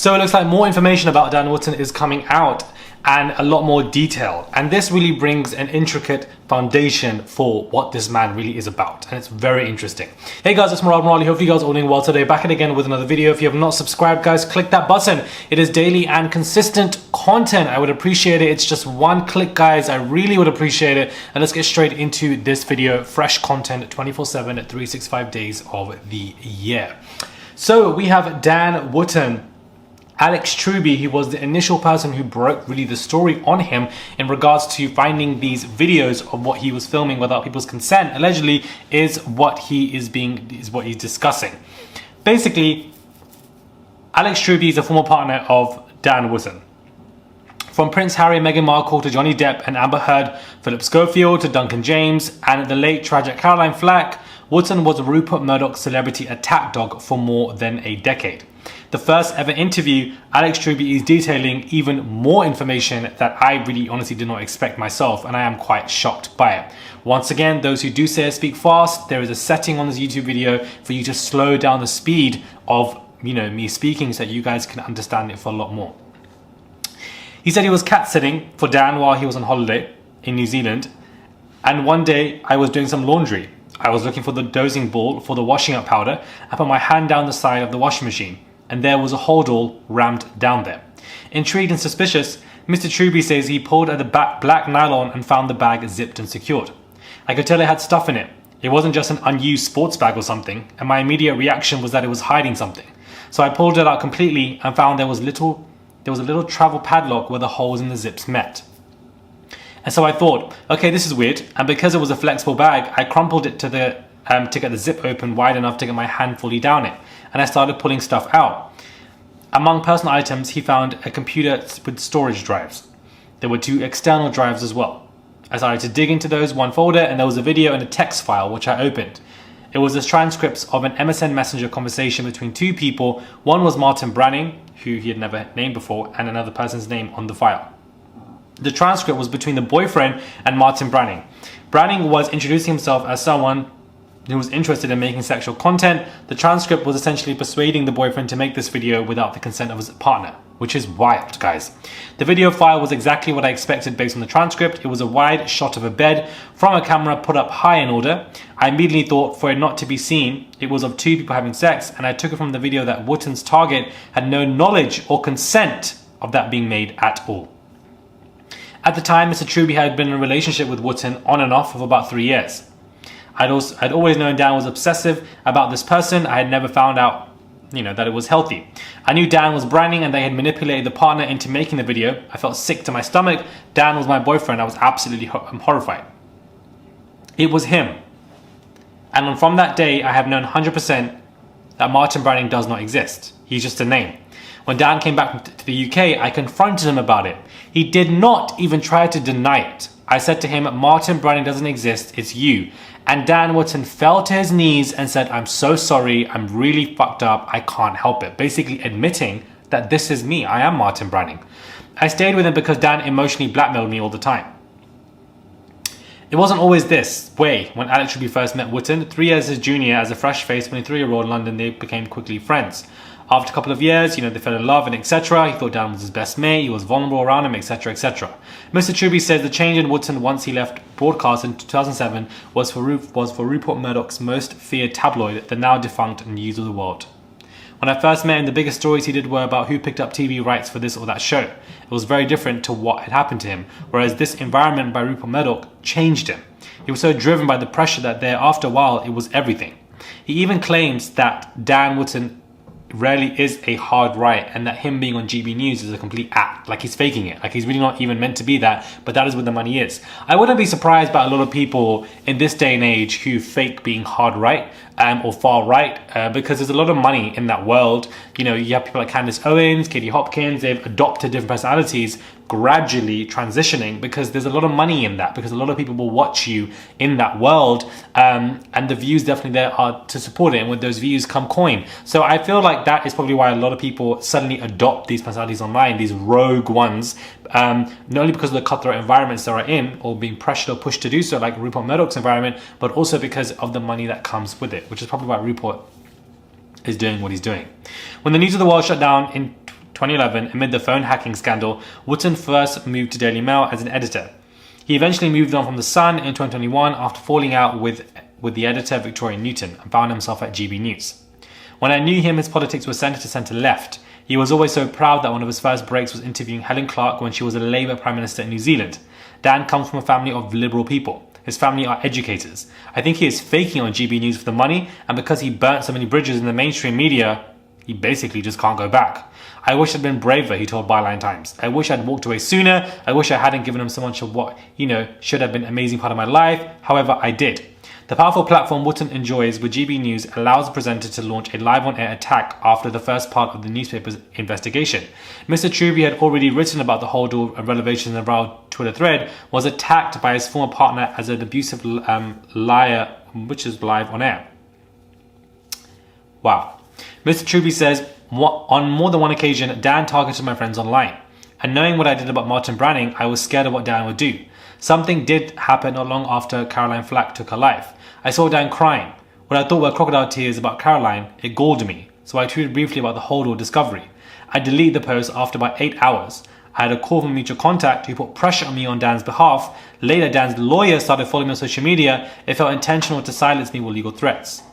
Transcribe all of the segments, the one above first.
So it looks like more information about Dan Wooton is coming out and a lot more detail. And this really brings an intricate foundation for what this man really is about. And it's very interesting. Hey guys, it's Morali. Hopefully you guys are all doing well today. Back again with another video. If you have not subscribed, guys, click that button. It is daily and consistent content. I would appreciate it. It's just one click, guys. I really would appreciate it. And let's get straight into this video. Fresh content 24/7 at 365 days of the year. So we have Dan Wooton. Alex Truby, he was the initial person who broke really the story on him in regards to finding these videos of what he was filming without people's consent, allegedly, is what he's discussing. Basically, Alex Truby is a former partner of Dan Wooton. From Prince Harry, Meghan Markle to Johnny Depp and Amber Heard, Philip Schofield to Duncan James, and the late tragic Caroline Flack, Wooton was Rupert Murdoch's celebrity attack dog for more than a decade. The first ever interview, Alex Truby is detailing even more information that I really honestly did not expect myself, and I am quite shocked by it. Once again, those who do say I speak fast, there is a setting on this YouTube video for you to slow down the speed of me speaking so that you guys can understand it for a lot more. He said he was cat sitting for Dan while he was on holiday in New Zealand, and one day I was doing some laundry. I was looking for the dosing ball for the washing up powder and put my hand down the side of the washing machine, and there was a holdall rammed down there. Intrigued and suspicious, Mr. Truby says he pulled at the black nylon and found the bag zipped and secured. I could tell it had stuff in it. It wasn't just an unused sports bag or something, and my immediate reaction was that it was hiding something. So I pulled it out completely and found there was a little travel padlock where the holes in the zips met. And so I thought, okay, this is weird. And because it was a flexible bag, I crumpled it to get the zip open wide enough to get my hand fully down it. And I started pulling stuff out. Among personal items, he found a computer with storage drives. There were 2 external drives as well. I started to dig into those, one folder, and there was a video and a text file, which I opened. It was the transcripts of an MSN Messenger conversation between 2 people. One was Martin Branning, who he had never named before, and another person's name on the file. The transcript was between the boyfriend and Martin Branning. Branning was introducing himself as someone who was interested in making sexual content. The transcript was essentially persuading the boyfriend to make this video without the consent of his partner, which is wild, guys. The video file was exactly what I expected based on the transcript. It was a wide shot of a bed from a camera put up high in order. I immediately thought, for it not to be seen, it was of 2 people having sex, and I took it from the video that Wooton's target had no knowledge or consent of that being made at all. At the time, Mr. Truby had been in a relationship with Wooton on and off for about 3 years. I'd always known Dan was obsessive about this person. I had never found out, that it was healthy. I knew Dan was branding and they had manipulated the partner into making the video. I felt sick to my stomach. Dan was my boyfriend. I was absolutely horrified. It was him. And from that day, I have known 100% that Martin Branning does not exist. He's just a name. When Dan came back to the UK, I confronted him about it. He did not even try to deny it. I said to him, Martin Branning doesn't exist, it's you. And Dan Wooton fell to his knees and said, I'm so sorry, I'm really fucked up, I can't help it. Basically admitting that this is me, I am Martin Branning. I stayed with him because Dan emotionally blackmailed me all the time. It wasn't always this way. When Alex Truby first met Wooton, 3 years his junior, as a fresh-faced 23-year-old in London, they became quickly friends. After a couple of years, they fell in love and etc. He thought Dan was his best mate, he was vulnerable around him, etc, etc. Mr. Truby says the change in Wooton once he left broadcast in 2007 was for Rupert Murdoch's most feared tabloid, the now defunct News of the World. When I first met him, the biggest stories he did were about who picked up TV rights for this or that show. It was very different to what had happened to him, whereas this environment by Rupert Murdoch changed him. He was so driven by the pressure that after a while, it was everything. He even claims that Dan Wooton rarely is a hard right, and that him being on GB News is a complete act, like he's faking it, like he's really not even meant to be that, but that is where the money is. I wouldn't be surprised by a lot of people in this day and age who fake being hard right or far right, because there's a lot of money in that world. You have people like Candace Owens, Katie Hopkins, they've adopted different personalities, gradually transitioning, because there's a lot of money in that, because a lot of people will watch you in that world, and the views definitely there are to support it, and with those views come coin. So I feel like that is probably why a lot of people suddenly adopt these personalities online, these rogue ones, not only because of the cutthroat environments they're in, or being pressured or pushed to do so, like Rupert Murdoch's environment, but also because of the money that comes with it, which is probably why Rupert is doing what he's doing. When the News of the World shut down in 2011, amid the phone hacking scandal, Wooton first moved to Daily Mail as an editor. He eventually moved on from The Sun in 2021 after falling out with the editor Victoria Newton and found himself at GB News. When I knew him, his politics were centre to centre left. He was always so proud that one of his first breaks was interviewing Helen Clark when she was a Labour Prime Minister in New Zealand. Dan comes from a family of liberal people. His family are educators. I think he is faking on GB News for the money, and because he burnt so many bridges in the mainstream media, he basically just can't go back. I wish I'd been braver, he told Byline Times. I wish I'd walked away sooner. I wish I hadn't given him so much of what, should have been an amazing part of my life. However, I did. The powerful platform Wooton enjoys with GB News allows the presenter to launch a live on-air attack after the first part of the newspaper's investigation. Mr. Truby had already written about the hold-all revelations in our Twitter thread, was attacked by his former partner as an abusive liar, which is live on air. Wow. Mr. Truby says, on more than one occasion, Dan targeted my friends online. And knowing what I did about Martin Branning, I was scared of what Dan would do. Something did happen not long after Caroline Flack took her life. I saw Dan crying. What I thought were crocodile tears about Caroline, it galled me. So I tweeted briefly about the hold-all discovery. I deleted the post after about 8 hours. I had a call from a mutual contact who put pressure on me on Dan's behalf. Later, Dan's lawyer started following me on social media. It felt intentional to silence me with legal threats.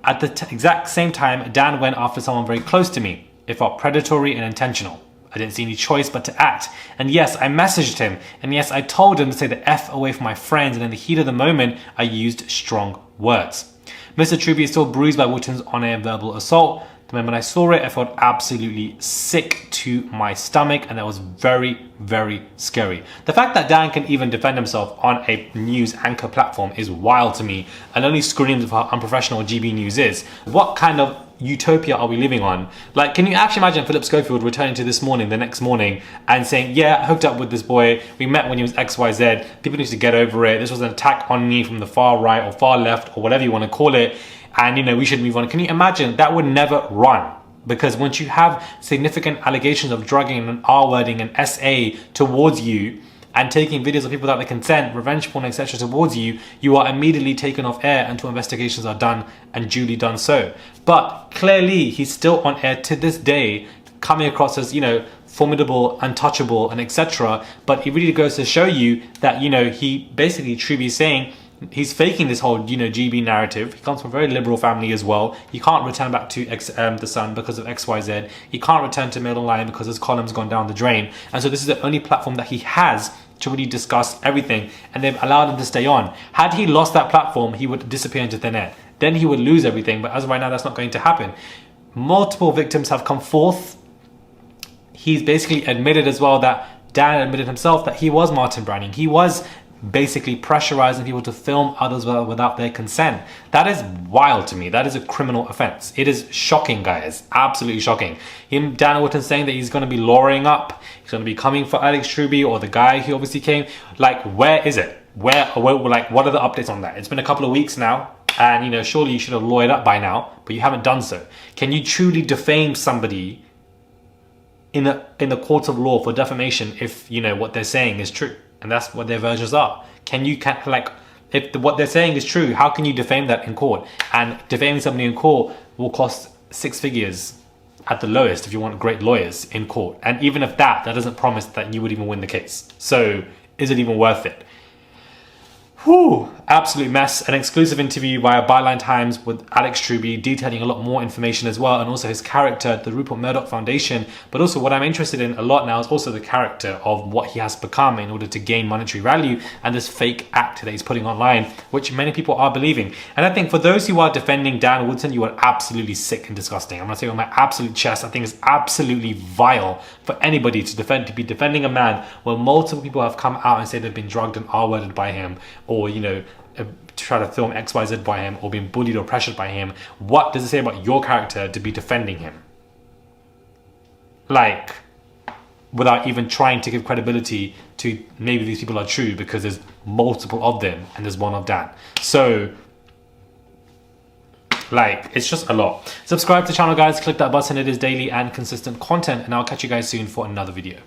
At the exact same time, Dan went after someone very close to me. It felt predatory and intentional. I didn't see any choice but to act. And yes, I messaged him. And yes, I told him to stay the F away from my friends. And in the heat of the moment, I used strong words. Mr. Truby is still bruised by Wooton's on-air verbal assault. The moment I saw it, I felt absolutely sick to my stomach. And that was very, very scary. The fact that Dan can even defend himself on a news anchor platform is wild to me. And only screams of how unprofessional GB News is. What kind of utopia are we living on? Like, can you actually imagine Philip Schofield returning to This Morning the next morning and saying, yeah, I hooked up with this boy, we met when he was XYZ, people need to get over it, this was an attack on me from the far right or far left or whatever you want to call it, and we should move on. Can you imagine? That would never run. Because once you have significant allegations of drugging and R-wording and SA towards you, and taking videos of people without their consent, revenge porn, etc. towards you, you are immediately taken off air until investigations are done and duly done so. But clearly, he's still on air to this day, coming across as, formidable, untouchable, and etc. But it really goes to show you that, he basically, Truby is saying, he's faking this whole, GB narrative. He comes from a very liberal family as well. He can't return back to The Sun because of XYZ. He can't return to Mail Online because his column's gone down the drain. And so this is the only platform that he has to really discuss everything, and they've allowed him to stay on. Had he lost that platform, he would disappear into thin air. Then he would lose everything, but as of right now, that's not going to happen. Multiple victims have come forth. He's basically admitted as well that Dan admitted himself that he was Martin Branning. He was basically pressurizing people to film others without their consent. That is wild to me. That is a criminal offense. It is shocking, guys. Absolutely shocking. Dan Wooton saying that he's going to be lawyering up. He's going to be coming for Alex Truby or the guy who obviously came. Like, where is it? What are the updates on that? It's been a couple of weeks now. And, surely you should have lawyered up by now, but you haven't done so. Can you truly defame somebody in the courts of law for defamation if, what they're saying is true? And that's what their versions are. If what they're saying is true, how can you defame that in court? And defaming somebody in court will cost 6 figures at the lowest if you want great lawyers in court. And even if that doesn't promise that you would even win the case. So is it even worth it? Whew, absolute mess. An exclusive interview via Byline Times with Alex Truby, detailing a lot more information as well, and also his character, the Rupert Murdoch Foundation. But also what I'm interested in a lot now is also the character of what he has become in order to gain monetary value, and this fake act that he's putting online, which many people are believing. And I think for those who are defending Dan Wooton, you are absolutely sick and disgusting. I'm going to say it with my absolute chest. I think it's absolutely vile for anybody to be defending a man where multiple people have come out and say they've been drugged and R-worded by him, or try to film XYZ by him, or being bullied or pressured by him. What does it say about your character to be defending him? Without even trying to give credibility to maybe these people are true, because there's multiple of them and there's one of Dan. So it's just a lot. Subscribe to the channel, guys. Click that button. It is daily and consistent content, and I'll catch you guys soon for another video.